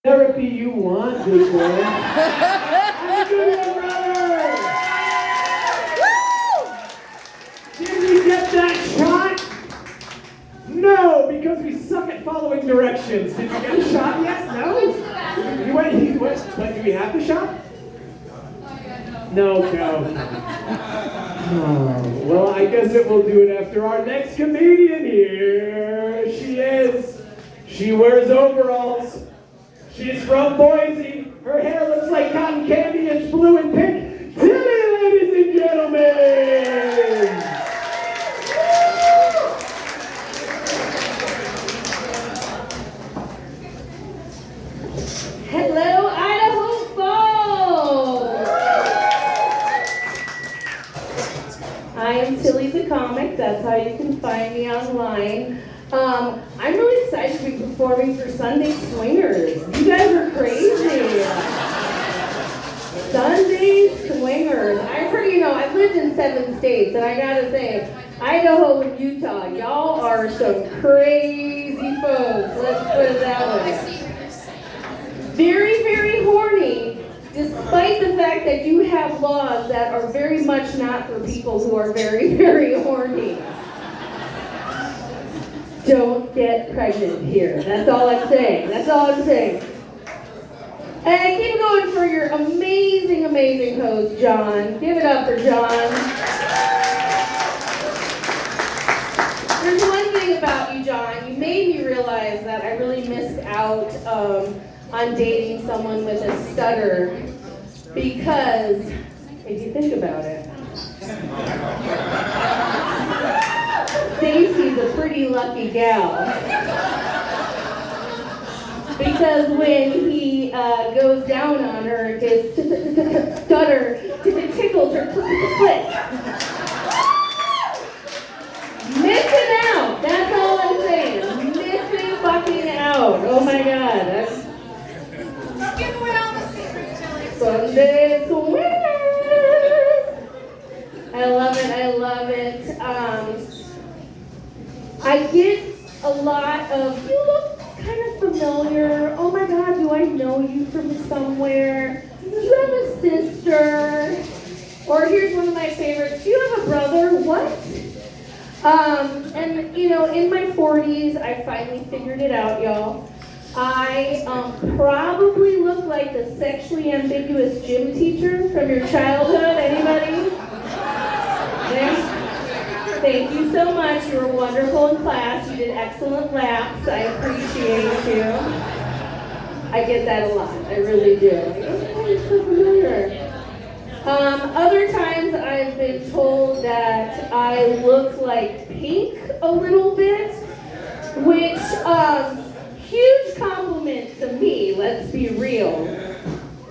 Therapy you want, big boy. How you doing, brother? Did we get that shot? No, because we suck at following directions. Did you get a shot yet? No? You went, but do we have the shot? No. Oh, well, I guess it will do it after our next comedian. Here she is. She wears overalls. She's from Boise. Her hair looks like cotton candy. It's blue and pink. Tilly, ladies and gentlemen. Hello, Idaho folks! I am Tilly the Comic. That's how you can find me online. I'm really excited to be performing for Sunday Swingers. You guys are crazy. Sunday Swingers. I've heard, I've lived in 7 states, and I gotta say, Idaho and Utah, y'all are some crazy folks. Let's put it that way. Very, very horny, despite the fact that you have laws that are very much not for people who are very, very horny. Don't get pregnant here. That's all I'm saying. And I keep going for your amazing, amazing host, John. Give it up for John. There's one thing about you, John. You made me realize that I really missed out on dating someone with a stutter, because if you think about it, Stacy's a pretty lucky gal, because when he goes down on her, his stutter tickles her clit. Missing out. That's all I'm saying. Missing fucking out. Oh my God. Give away all the secrets, Tilly. Sunday Swimmers. I love it. I get a lot of, you look kind of familiar. Oh my God, do I know you from somewhere? Do you have a sister? Or here's one of my favorites. Do you have a brother? What? And in my 40s, I finally figured it out, y'all. I probably look like the sexually ambiguous gym teacher from your childhood. Anybody? Yes? Thank you so much. You were wonderful in class. You did excellent laps. I appreciate you. I get that a lot. I really do. Oh, you're so familiar. Other times I've been told that I look like Pink a little bit, which, huge compliment to me, let's be real.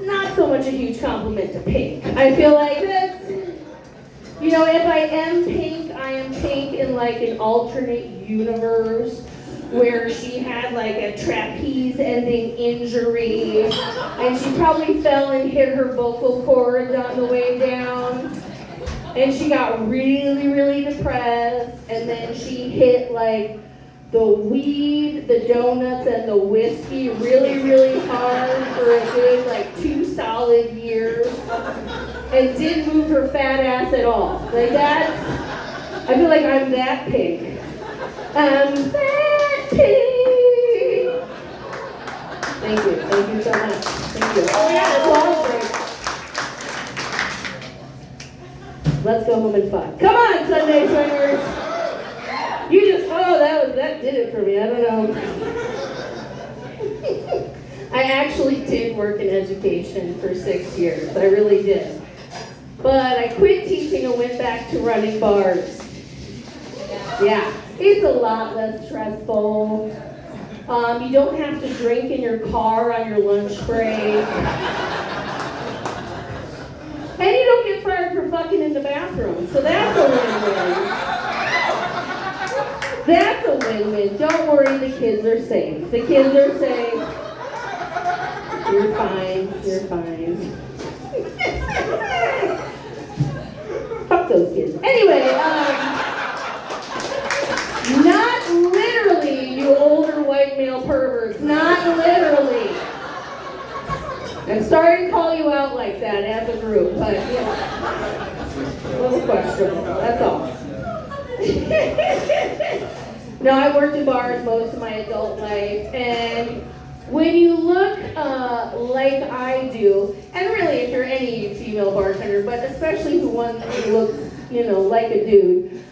Not so much a huge compliment to Pink. I feel like that's, if I am Pink, I am Pink in like an alternate universe where she had like a trapeze ending injury and she probably fell and hit her vocal cords on the way down and she got really, really depressed, and then she hit like the weed, the donuts, and the whiskey really, really hard for a good like 2 solid years and didn't move her fat ass at all. Like that, I feel like I'm that Pink. I'm that Pink. Thank you so much. Thank you. Oh yeah, that's all great. Let's go home and fuck. Come on, Sunday Swingers. That did it for me. I don't know. I actually did work in education for 6 years. I really did. But I quit teaching and went back to running bars. Yeah, it's a lot less stressful. You don't have to drink in your car on your lunch break. And you don't get fired for fucking in the bathroom. So that's a win-win. That's a win-win. Don't worry, the kids are safe. The kids are safe. You're fine. Fuck those kids. Anyway, not literally, you older white male perverts. Not literally. sorry to call you out like that as a group, but yeah. A little questionable, that's all. No, I worked in bars most of my adult life, and when you look like I do, and really if you're any female bartender, but especially the one who looks, like a dude,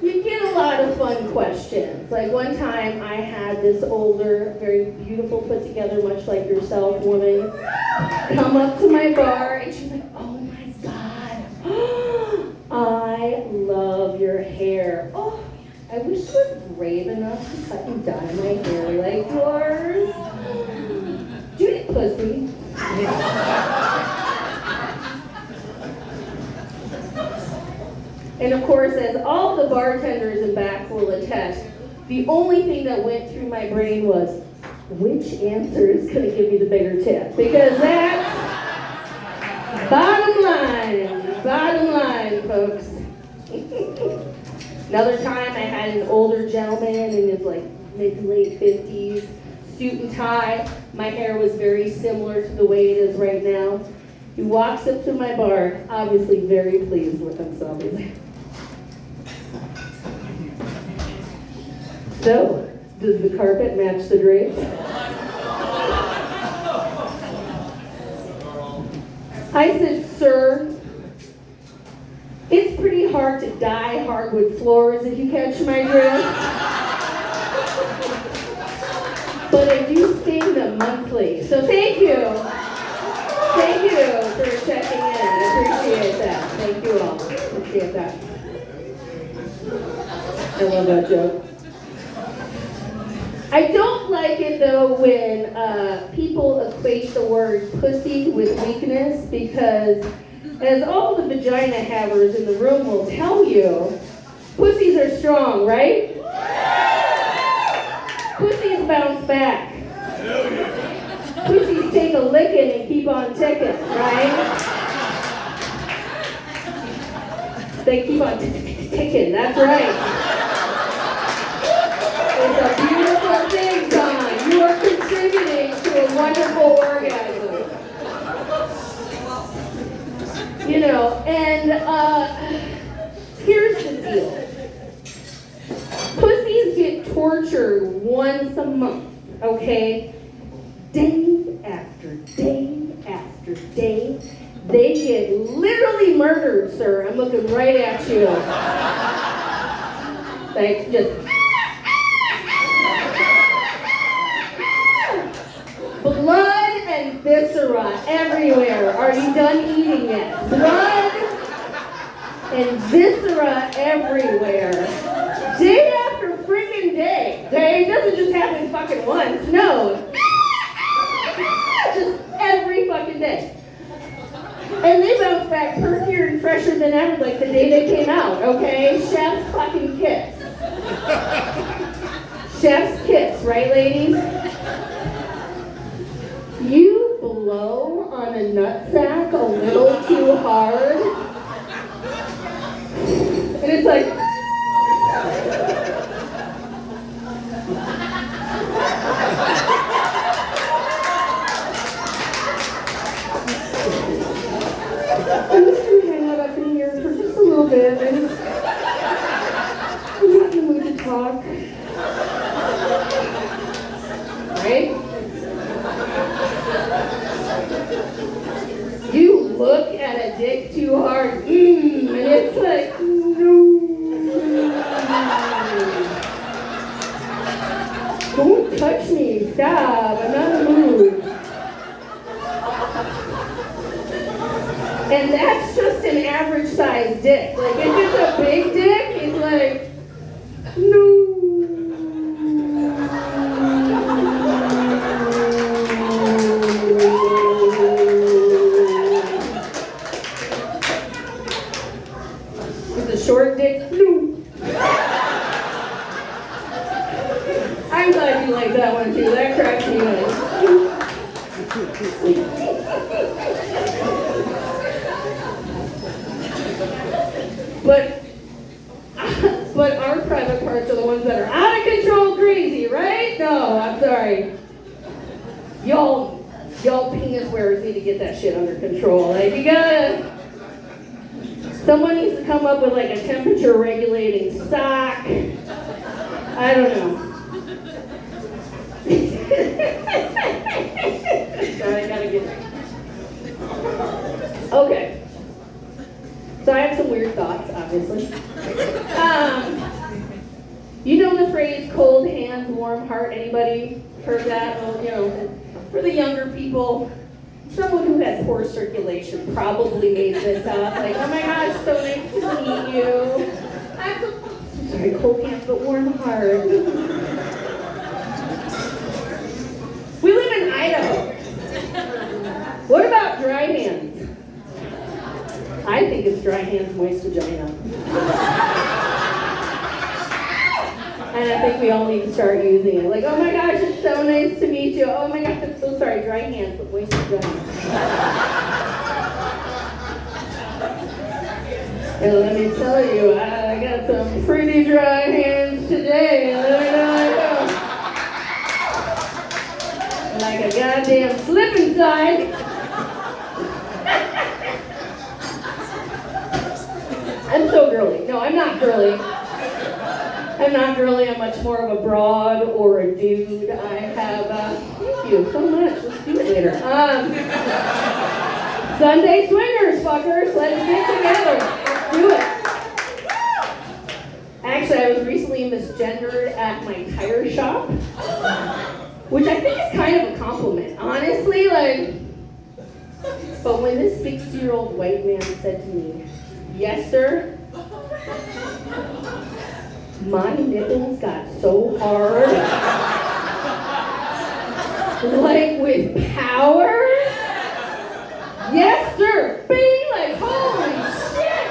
you get a lot of fun questions. Like one time I had this older, very beautiful, put together, much like yourself, woman come up to my bar, and she's like, oh my God, I love your hair. Oh, I wish you were brave enough to cut and dye my hair like yours. Do you eat pussy? And of course, as all the bartenders in back will attest, the only thing that went through my brain was, which answer is going to give me the bigger tip? Because that's bottom line, folks. Another time I had an older gentleman in his mid to late 50s, suit and tie. My hair was very similar to the way it is right now. He walks up to my bar, obviously very pleased with himself. He's like, so, does the carpet match the drapes? I said, sir, it's pretty hard to dye hardwood floors if you catch my drift. But I do stain them monthly. So thank you. Thank you for checking in. I appreciate that. Thank you all. Appreciate that. I love that joke. I don't like it though when people equate the word pussy with weakness, because as all the vagina havers in the room will tell you, pussies are strong, right? Pussies bounce back. Pussies take a licking and keep on ticking, right? They keep on ticking, that's right. It's a beautiful thing, Don. You are contributing to a wonderful orgasm. And here's the deal. Pussies get tortured once a month, okay? Day after day after day. They get literally murdered, sir. I'm looking right at you. Like, just... blood and viscera everywhere. Are you done eating yet? Blood and viscera everywhere. Day after friggin' day. Okay? It doesn't just happen fucking once. No. Just every fucking day. And they bounce back perkier and fresher than ever, like the day they came out, okay? Chef's fucking kiss. Chef's kiss, right, ladies? You blow on a nutsack a little too hard, and it's like, I'm just going to hang out up in here for just a little bit, and I'm not in the mood to talk. Right? You look at a dick too hard, and it's like, no. Don't touch me, stop, I'm not in the mood. And that's just an average sized dick. Like, if it's a big dick, it's like, no. Short dick, no. I'm glad you like that one too. That cracks me up. But our private parts are the ones that are out of control crazy, right? No, I'm sorry. Y'all Y'all penis wearers need to get that shit under control. Like, you gotta, someone needs to come up with like a temperature regulating sock. I don't know. I gotta get it. Okay. So I have some weird thoughts, obviously. You know the phrase cold hands, warm heart? Anybody heard that? Well, you know, for the younger people, someone who has poor circulation probably made this up. Like, oh my gosh, so nice to meet you. I'm so sorry, cold hands but warm heart. We live in Idaho. What about dry hands? I think it's dry hands, moist vagina. And I think we all need to start using it. Like, oh my gosh, it's so nice to meet you. Oh my gosh, I'm so sorry, dry hands, but moist vagina. And let me tell you, I got some pretty dry hands today. Let me know I go. Like a goddamn slip inside. I'm so girly. No, I'm not girly. I'm not girly. I'm much more of a broad or a dude. I have, thank you so much. Let's do it later. Sunday swingers, fuckers. Let's get together. Let's do it. Actually, I was recently misgendered at my tire shop, which I think is kind of a compliment. Honestly, like, but when this 60-year-old white man said to me, "Yes, sir," my nipples got so hard, like with power. Yes, sir. Bing, like, holy shit.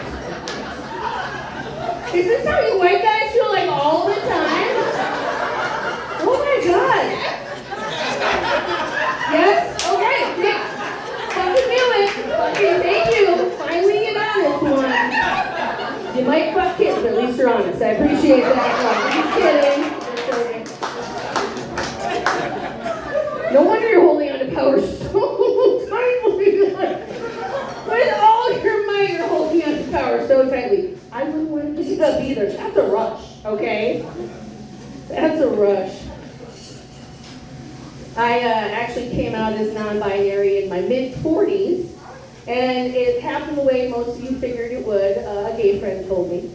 Is this how you white guys feel like all the time? Oh my god. Yes? Okay, yeah. Fucking knew it. Okay, thank you. Finally get honest one. You might fuck kids, but at least you're honest. I appreciate that. I'm just kidding. No wonder you're holding on to power so tightly. With all your might, you're holding on to power so tightly. I wouldn't want to pick it up either. That's a rush, okay? That's a rush. I actually came out as non-binary in my mid-40s. And it happened the way most of you figured it would. A gay friend told me.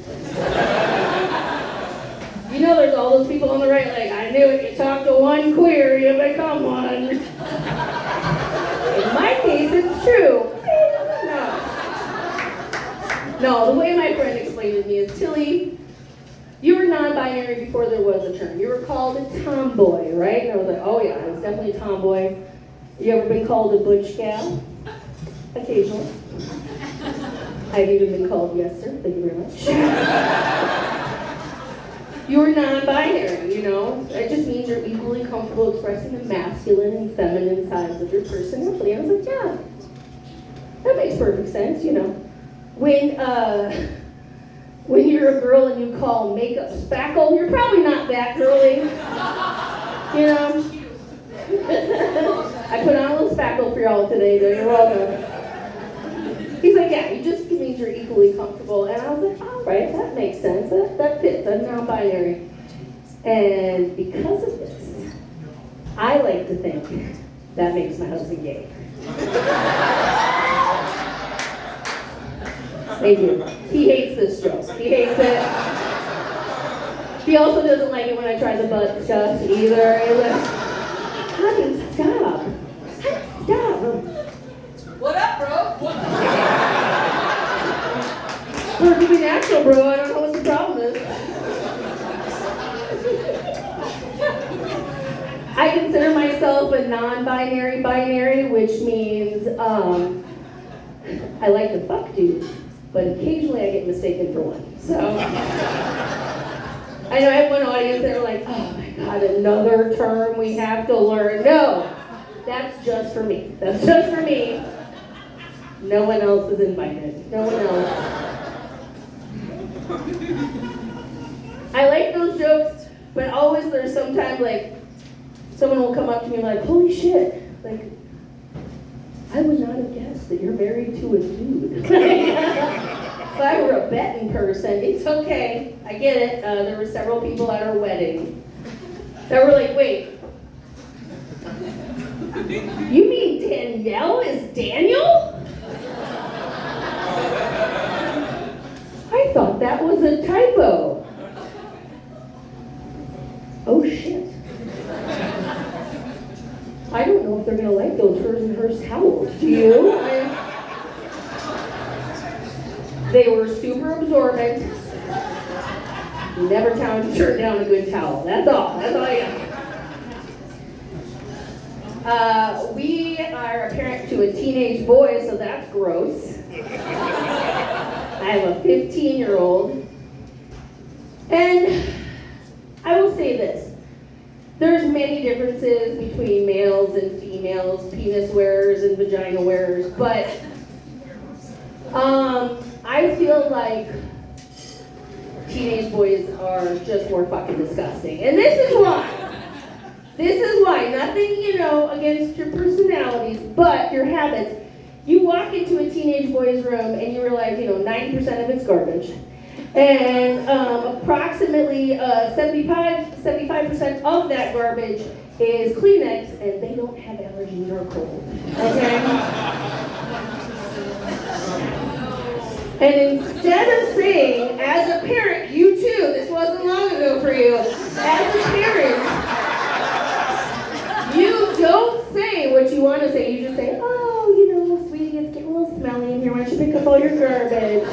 You know there's all those people on the right, like, I knew it, you talk to one queer, you become one. In my case, it's true. No, the way my friend explained it to me is, Tilly, you were non-binary before there was a term. You were called a tomboy, right? And I was like, oh yeah, I was definitely a tomboy. You ever been called a butch gal? Occasionally. I've even been called yes, sir. Thank you very much. You're non-binary, you know? It just means you're equally comfortable expressing the masculine and feminine sides of your personality. I was like, yeah, that makes perfect sense, you know. When you're a girl and you call makeup spackle, you're probably not that girly, you know? I put on a little spackle for y'all today, though. You're welcome. He's like, yeah, it just means you're equally comfortable. And I was like, all right, that makes sense. That fits. I'm non-binary. And because of this, I like to think that makes my husband gay. Thank you. He hates this joke. He hates it. He also doesn't like it when I try the butt stuff either. He's like, honey, stop. Stop. What up, bro? Perfectly natural, bro. I don't know what the problem is. I consider myself a non-binary binary, which means I like to fuck dudes, but occasionally I get mistaken for one. So I know I have one audience that are like, oh my god, another term we have to learn. No, that's just for me. That's just for me. No one else is invited. No one else. I like those jokes, but always there's sometimes like someone will come up to me like, holy shit, like I would not have guessed that you're married to a dude. If I were a betting person, it's okay. I get it. There were several people at our wedding that were like, wait, you mean Danielle is Daniel? I thought that was a typo. Oh shit. I don't know if they're gonna like those hers and hers towels. Do you? They were super absorbent. You never turn down a good towel. That's all. That's all I got. We are a parent to a teenage boy, so that's gross. I have a 15-year-old. And I will say this. There's many differences between males and females, penis wearers and vagina wearers, but I feel like teenage boys are just more fucking disgusting. And this is why. This is why. Nothing, against your personalities, but your habits. You walk into a teenage boy's room and you realize, 90% of it's garbage. And approximately 75% of that garbage is Kleenex, and they don't have allergies or cold. Okay? And instead of saying, as a parent, you too, this wasn't long ago for you, as a parent, you don't say what you want to say. You just say, oh, sweetie, it's getting a little smelly in here. Why don't you pick up all your garbage?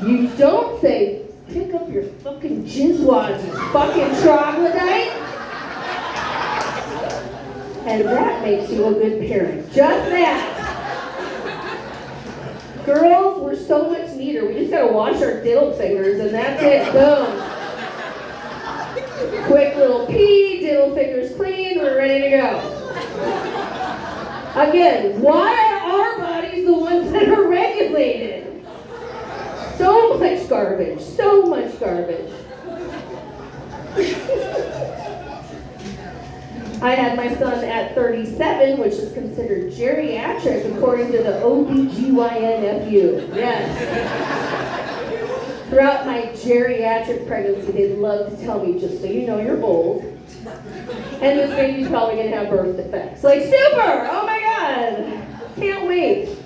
You don't say, pick up your fucking jizwads, you fucking troglodyte. And that makes you a good parent. Just that. Girls, we're so much neater. We just gotta wash our diddle fingers and that's it. Boom. Quick little pee, diddle fingers clean, we're ready to go. Again, why are our bodies the ones that are regulated? So much garbage, so much garbage. I had my son at 37, which is considered geriatric according to the OBGYN-FU. Yes. Throughout my geriatric pregnancy, they'd love to tell me, just so you know, you're old. And this baby's probably going to have birth defects. Like, super! Oh my God! Can't wait.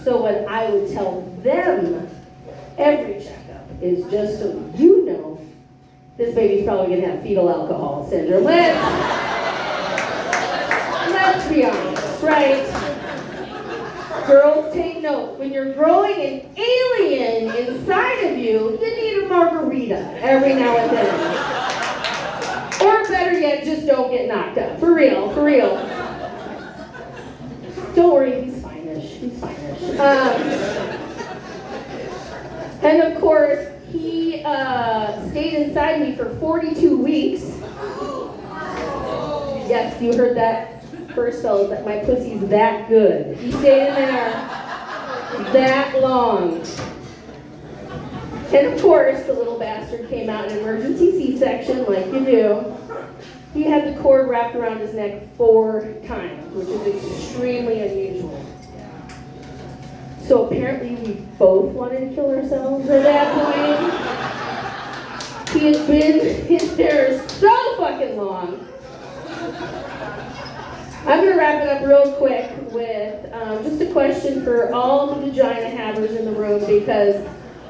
So what I would tell them every checkup is, just so you know, this baby's probably going to have fetal alcohol syndrome. Let's be honest, right? Girls, take note. When you're growing an alien inside of you, you need a margarita every now and then. Or better yet, just don't get knocked up. For real, for real. Don't worry, he's fine-ish. He's fine-ish. And of course, he stayed inside me for 42 weeks. Yes, you heard that first, fellas, that my pussy's that good. He stayed in there that long. And of course, the little bastard came out in emergency C-section, like you do. He had the cord wrapped around his neck 4 times, which is extremely unusual. So apparently we both wanted to kill ourselves at that point. He has been in there so fucking long. I'm going to wrap it up real quick with just a question for all the vagina havers in the room, because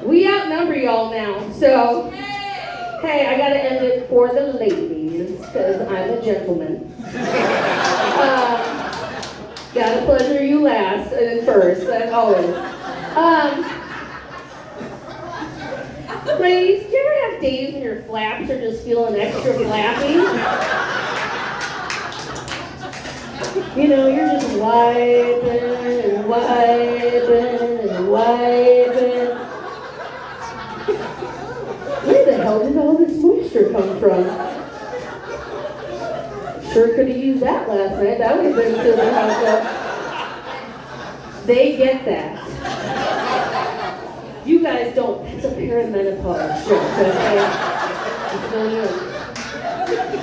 we outnumber y'all now. So, hey, I got to end it for the ladies, because I'm a gentleman. Gotta pleasure you last and first, as always. Ladies, do you ever have days when your flaps are just feeling extra flappy? You're just wiping and wiping and wiping. Where the hell did all this moisture come from? Sure could have used that last night. That would have been to the house up. They get that. You guys don't. It's a perimenopause joke, okay? It's no use.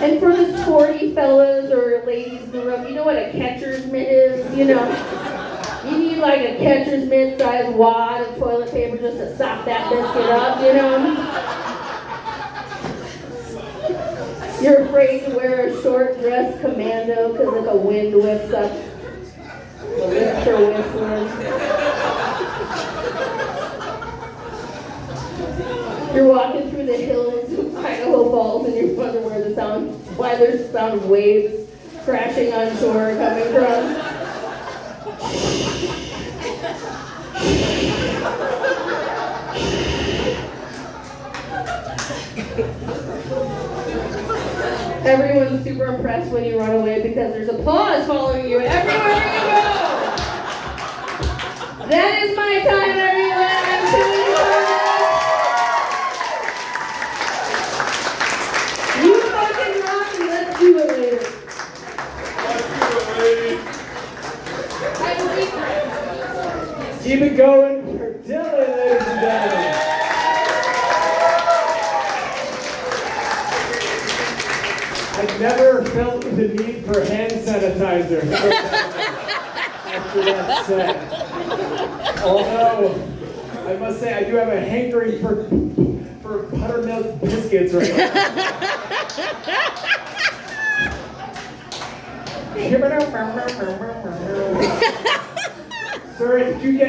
And for the sporty fellas or ladies in the room, you know what a catcher's mitt is? You know, you need like a catcher's mitt size wad of toilet paper just to sop that biscuit up, you know? You're afraid to wear a short dress commando because if a wind whips up, the lips are whistling. You're walking through the hills of Idaho Falls and you wonder why there's the sound of waves crashing on shore coming from. Everyone's super impressed when you run away because there's applause following you everywhere you go. That is my time, everyone. I'm feeling you fucking rock and let's do it later. Keep it going for Dylan, ladies and gentlemen. I've never felt the need for hand sanitizer after that set. Although, I must say, I do have a hankering for buttermilk biscuits right now. Sir, did you get